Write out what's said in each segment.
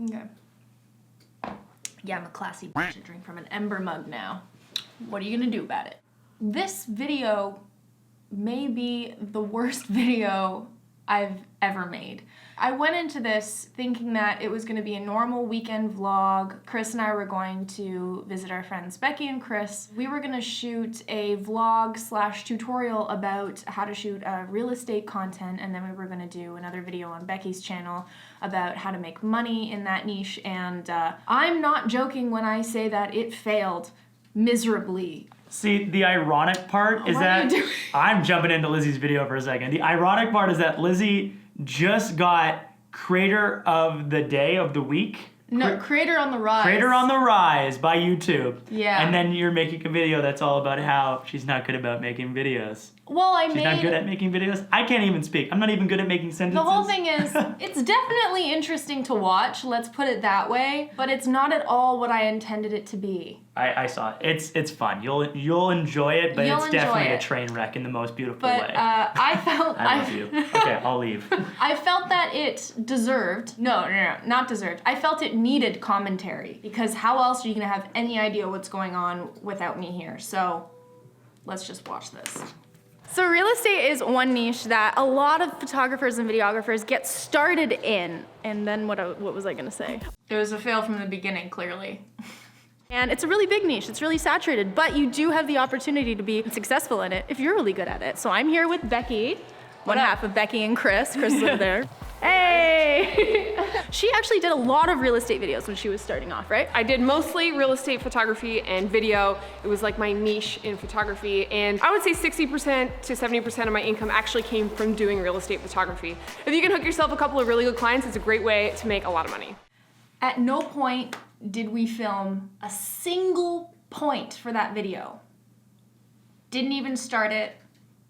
Okay. Yeah, I'm a classy bitch. I drink from an ember mug now. What are you gonna do about it? This video may be the worst video I've ever made. I went into this thinking that it was gonna be a normal weekend vlog. Chris and I were going to visit our friends Becky and Chris. We were gonna shoot a vlog / tutorial about how to shoot real estate content, and then we were gonna do another video on Becky's channel about how to make money in that niche, and I'm not joking when I say that it failed miserably. See, the ironic part is that I'm jumping into Lizzie's video for a second. The ironic part is that Lizzie just got Creator of the Day of the Week. No, Creator on the Rise. Creator on the Rise by YouTube. Yeah. And then you're making a video that's all about how she's not good about making videos. Well, She's not good at making videos? I can't even speak. I'm not even good at making sentences. The whole thing is, it's definitely interesting to watch, let's put it that way, but it's not at all what I intended it to be. I saw it. It's fun. You'll enjoy it, but it's definitely a train wreck in the most beautiful way. I felt... I love you. Okay, I'll leave. I felt that it deserved... No, not deserved. I felt it needed commentary, because how else are you going to have any idea what's going on without me here? So, let's just watch this. So real estate is one niche that a lot of photographers and videographers get started in. And then what was I gonna say? It was a fail from the beginning, clearly. And it's a really big niche, it's really saturated, but you do have the opportunity to be successful in it if you're really good at it. So I'm here with Becky, one half of Becky and Chris. Chris is over there. Hey! She actually did a lot of real estate videos when she was starting off, right? I did mostly real estate photography and video. It was like my niche in photography, and I would say 60% to 70% of my income actually came from doing real estate photography. If you can hook yourself a couple of really good clients, it's a great way to make a lot of money. At no point did we film a single point for that video. Didn't even start it,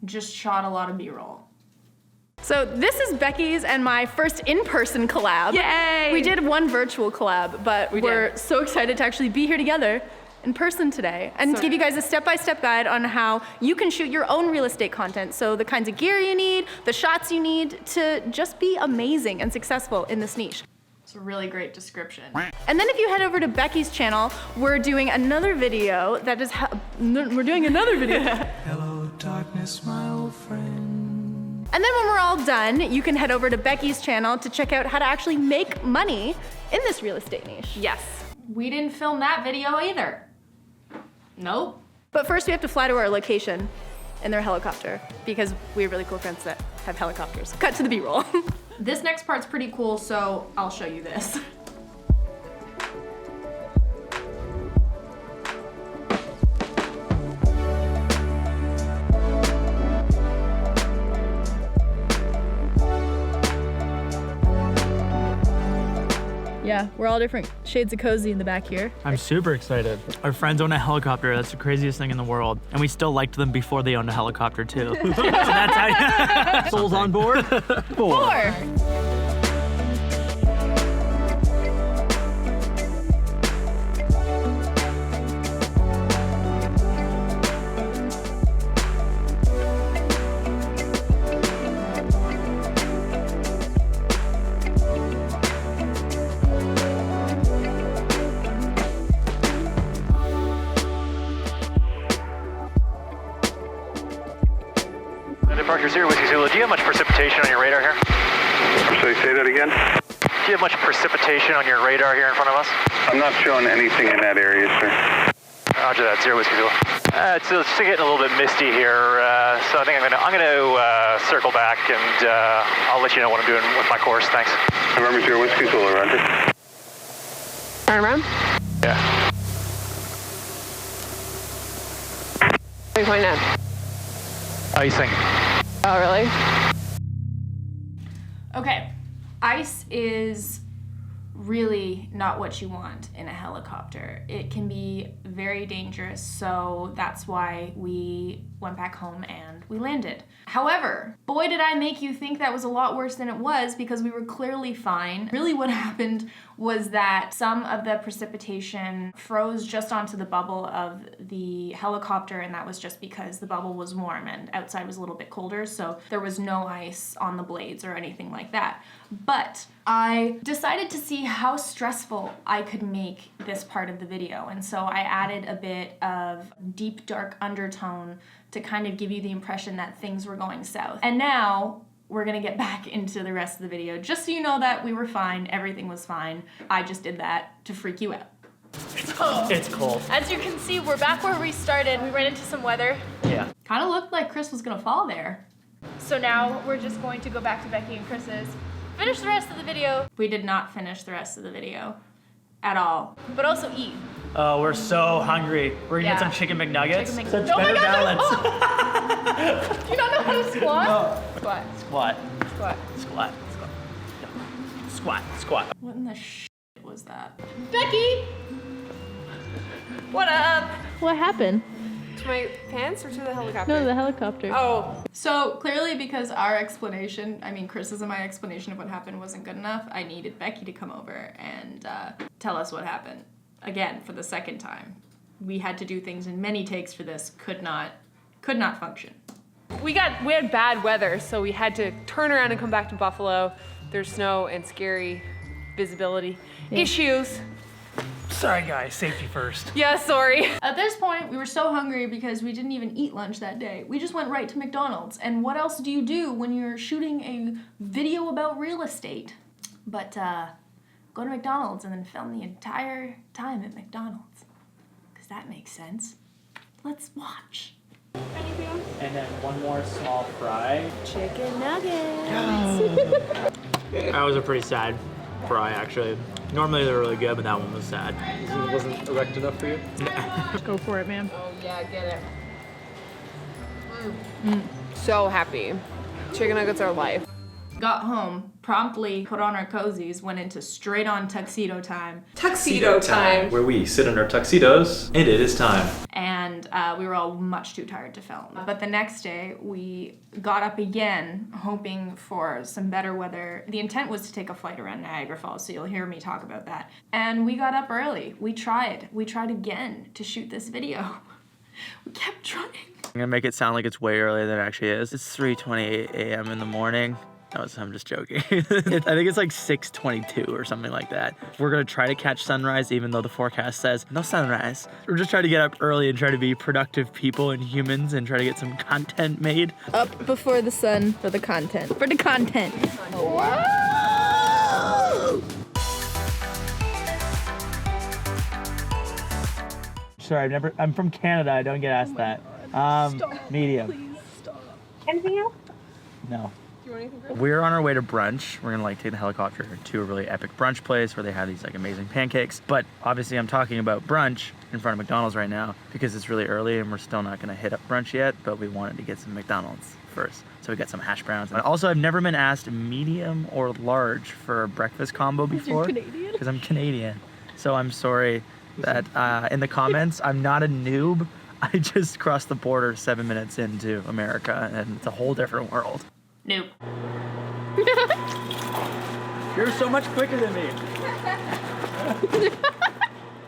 just shot a lot of B-roll. So this is Becky's and my first in-person collab. Yay! We did one virtual collab, but we're so excited to actually be here together in person today and give you guys a step-by-step guide on how you can shoot your own real estate content. So the kinds of gear you need, the shots you need to just be amazing and successful in this niche. It's a really great description. And then if you head over to Becky's channel, we're doing another video that is Hello, darkness, my old friend. And then when we're all done, you can head over to Becky's channel to check out how to actually make money in this real estate niche. Yes. We didn't film that video either. Nope. But first we have to fly to our location in their helicopter because we have really cool friends that have helicopters. Cut to the B-roll. This next part's pretty cool, so I'll show you this. Yeah, we're all different shades of cozy in the back here. I'm super excited. Our friends own a helicopter. That's the craziest thing in the world. And we still liked them before they owned a helicopter too. So that's how Souls on board? Four. Departure 0 Whiskey Zulu, do you have much precipitation on your radar here? So you say that again? Do you have much precipitation on your radar here in front of us? I'm not showing anything in that area, sir. Roger that, 0 Whiskey Zulu. It's getting a little bit misty here, so I think I'm gonna circle back and I'll let you know what I'm doing with my course. Thanks. November 0 Whiskey Zulu, roger. Turn around. Yeah. Where are you pointing at? Icing. Oh, really? Okay, ice is really not what you want in a helicopter. It can be very dangerous, so that's why we went back home and we landed. However, boy did I make you think that was a lot worse than it was, because we were clearly fine. Really what happened was that some of the precipitation froze just onto the bubble of the helicopter, and that was just because the bubble was warm and outside was a little bit colder, so there was no ice on the blades or anything like that. But I decided to see how stressful I could make this part of the video, and so I added a bit of deep dark undertone to kind of give you the impression that things were going south. And now we're gonna get back into the rest of the video, just so you know that we were fine, everything was fine. I just did that to freak you out. It's cold. As you can see, we're back where we started. We ran into some weather. Yeah. Kind of looked like Chris was gonna fall there. So now we're just going to go back to Becky and Chris's, finish the rest of the video. We did not finish the rest of the video at all, but also eat. Oh, we're so hungry. We're gonna get some chicken McNuggets. Such Oh my better God, balance. Do you not know how to squat? No. Squat. Squat. Squat. Squat. Squat. Squat. What in the shit was that? Becky! What up? What happened? To my pants or to the helicopter? No, the helicopter. Oh, So clearly, because our explanation, I mean Chris's and my explanation of what happened wasn't good enough, I needed Becky to come over and tell us what happened. Again, for the second time. We had to do things in many takes for this, could not function. we had bad weather, so we had to turn around and come back to Buffalo. There's snow and scary visibility issues. Sorry guys, safety first. Yeah, sorry. At this point, we were so hungry because we didn't even eat lunch that day. We just went right to McDonald's. And what else do you do when you're shooting a video about real estate? But go to McDonald's and then film the entire time at McDonald's. Because that makes sense. Let's watch. And then one more small fry. Chicken nuggets. That was a pretty sad fry, actually. Normally they're really good, but that one was sad. It wasn't erect enough for you? Go for it, man. Oh yeah, get it. So happy. Chicken nuggets are life. Got home, promptly put on our cozies, went into straight on tuxedo time. Tuxedo time. Where we sit in our tuxedos, and it is time. And we were all much too tired to film. But the next day, we got up again, hoping for some better weather. The intent was to take a flight around Niagara Falls, so you'll hear me talk about that. And we got up early. We tried again to shoot this video. We kept trying. I'm gonna make it sound like it's way earlier than it actually is. It's 3:28 a.m. in the morning. No, I'm just joking. I think it's like 6:22 or something like that. We're gonna try to catch sunrise even though the forecast says no sunrise. We're just trying to get up early and try to be productive people and humans and try to get some content made. Up before the sun for the content. For the content. Whoa! Sorry, I'm from Canada, I don't get asked that. Medium. Please stop. Anything else? No. Do you want anything, Chris? We're on our way to brunch. We're gonna like take the helicopter to a really epic brunch place where they have these like amazing pancakes. But obviously I'm talking about brunch in front of McDonald's right now because it's really early and we're still not gonna hit up brunch yet, but we wanted to get some McDonald's first. So we got some hash browns. And also I've never been asked medium or large for a breakfast combo before. Because I'm Canadian. So I'm sorry that in the comments, I'm not a noob. I just crossed the border 7 minutes into America and it's a whole different world. Nope. You're so much quicker than me.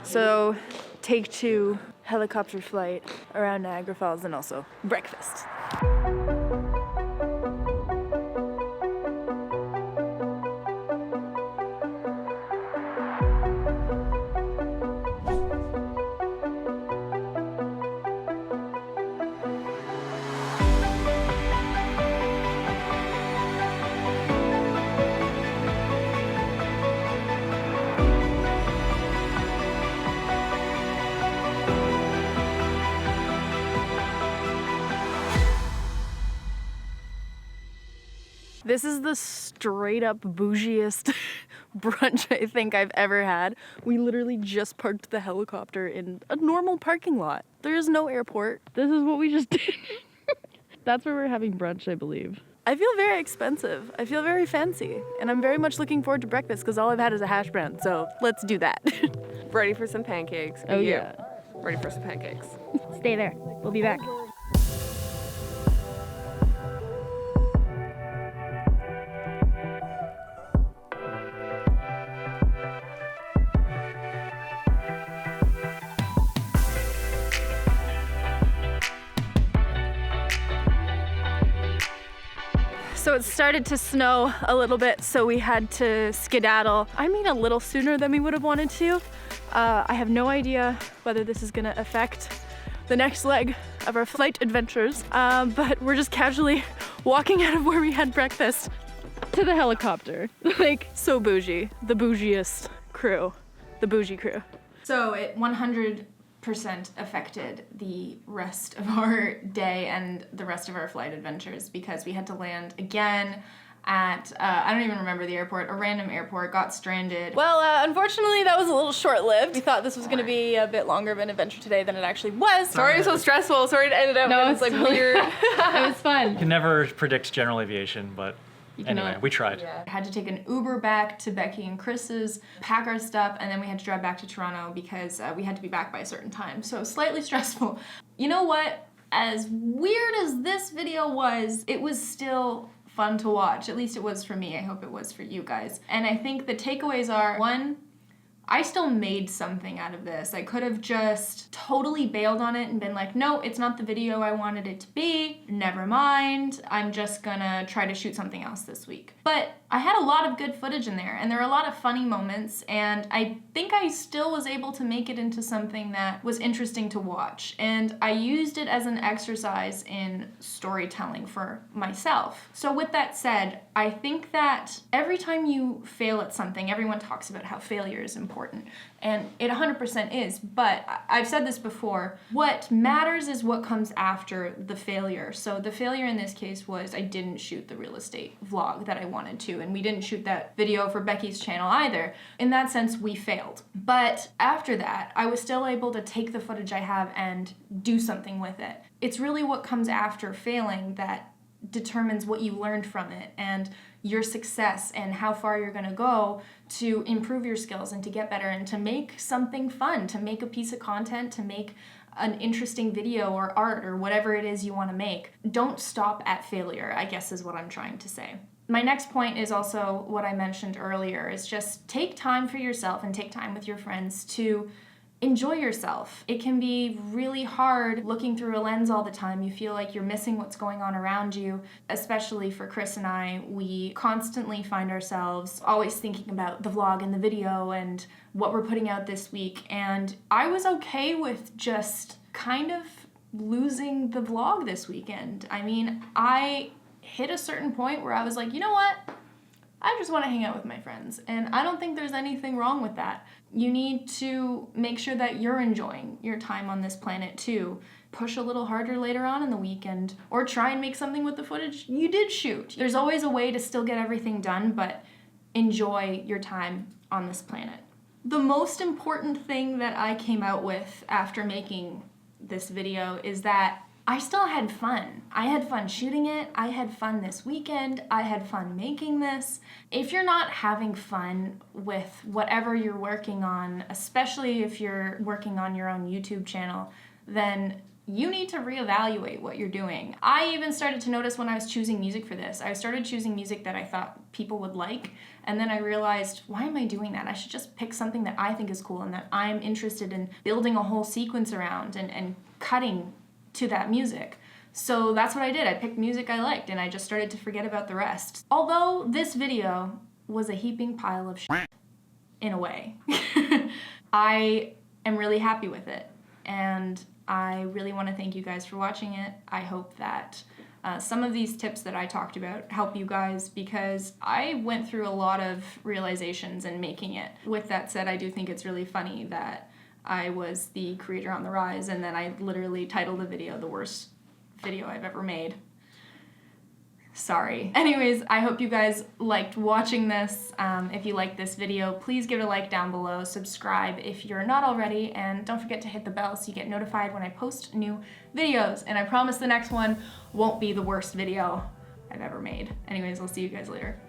So, take 2, helicopter flight around Niagara Falls and also breakfast. This is the straight up bougiest brunch I think I've ever had. We literally just parked the helicopter in a normal parking lot. There is no airport. This is what we just did. That's where we're having brunch, I believe. I feel very expensive. I feel very fancy. And I'm very much looking forward to breakfast because all I've had is a hash brown. So let's do that. Ready for some pancakes. Oh You. yeah. Ready for some pancakes. Stay there. We'll be back. So it started to snow a little bit, so we had to skedaddle. I mean, a little sooner than we would have wanted to. I have no idea whether this is gonna affect the next leg of our flight adventures, but we're just casually walking out of where we had breakfast to the helicopter. Like, so bougie. The bougiest crew. The bougie crew. So it 100% affected the rest of our day and the rest of our flight adventures because we had to land again at, I don't even remember the airport, a random airport, got stranded. Well, unfortunately, that was a little short-lived. We thought this was gonna be a bit longer of an adventure today than it actually was. Sorry it was so stressful. Sorry it ended up No, it's like totally weird. It was fun. You can never predict general aviation, but anyway, cannot. we tried. I had to take an Uber back to Becky and Chris's, pack our stuff, and then we had to drive back to Toronto because we had to be back by a certain time. So slightly stressful. You know what? As weird as this video was, it was still fun to watch. At least it was for me. I hope it was for you guys. And I think the takeaways are, one, I still made something out of this. I could have just totally bailed on it and been like, no, it's not the video I wanted it to be. Never mind. I'm just gonna try to shoot something else this week. But I had a lot of good footage in there, and there were a lot of funny moments, and I think I still was able to make it into something that was interesting to watch. And I used it as an exercise in storytelling for myself. So with that said, I think that every time you fail at something, everyone talks about how failure is important. And it 100% is, but I've said this before, what matters is what comes after the failure. So the failure in this case was I didn't shoot the real estate vlog that I wanted to, and we didn't shoot that video for Becky's channel either. In that sense, we failed. But after that, I was still able to take the footage I have and do something with it. It's really what comes after failing that determines what you learned from it and your success and how far you're gonna go to improve your skills and to get better and to make something fun, to make a piece of content, to make an interesting video or art or whatever it is you wanna make. Don't stop at failure, I guess is what I'm trying to say. My next point is also what I mentioned earlier, is just take time for yourself and take time with your friends to enjoy yourself. It can be really hard looking through a lens all the time. You feel like you're missing what's going on around you. Especially for Chris and I, we constantly find ourselves always thinking about the vlog and the video and what we're putting out this week. And I was okay with just kind of losing the vlog this weekend. I mean, I hit a certain point where I was like, you know what? I just want to hang out with my friends, and I don't think there's anything wrong with that. You need to make sure that you're enjoying your time on this planet too. Push a little harder later on in the weekend, or try and make something with the footage you did shoot. There's always a way to still get everything done, but enjoy your time on this planet. The most important thing that I came out with after making this video is that I still had fun. I had fun shooting it. I had fun this weekend. I had fun making this. If you're not having fun with whatever you're working on, especially if you're working on your own YouTube channel, then you need to reevaluate what you're doing. I even started to notice when I was choosing music for this. I started choosing music that I thought people would like, and then I realized, why am I doing that? I should just pick something that I think is cool and that I'm interested in building a whole sequence around and cutting to that music. So that's what I did. I picked music I liked and I just started to forget about the rest. Although this video was a heaping pile of shit in a way, I am really happy with it, and I really want to thank you guys for watching it. I hope that some of these tips that I talked about help you guys, because I went through a lot of realizations in making it. With that said, I do think it's really funny that I was the creator on the rise, and then I literally titled the video the worst video I've ever made. Sorry. Anyways, I hope you guys liked watching this. If you liked this video, please give it a like down below, subscribe if you're not already, and don't forget to hit the bell so you get notified when I post new videos. And I promise the next one won't be the worst video I've ever made. Anyways, I'll see you guys later.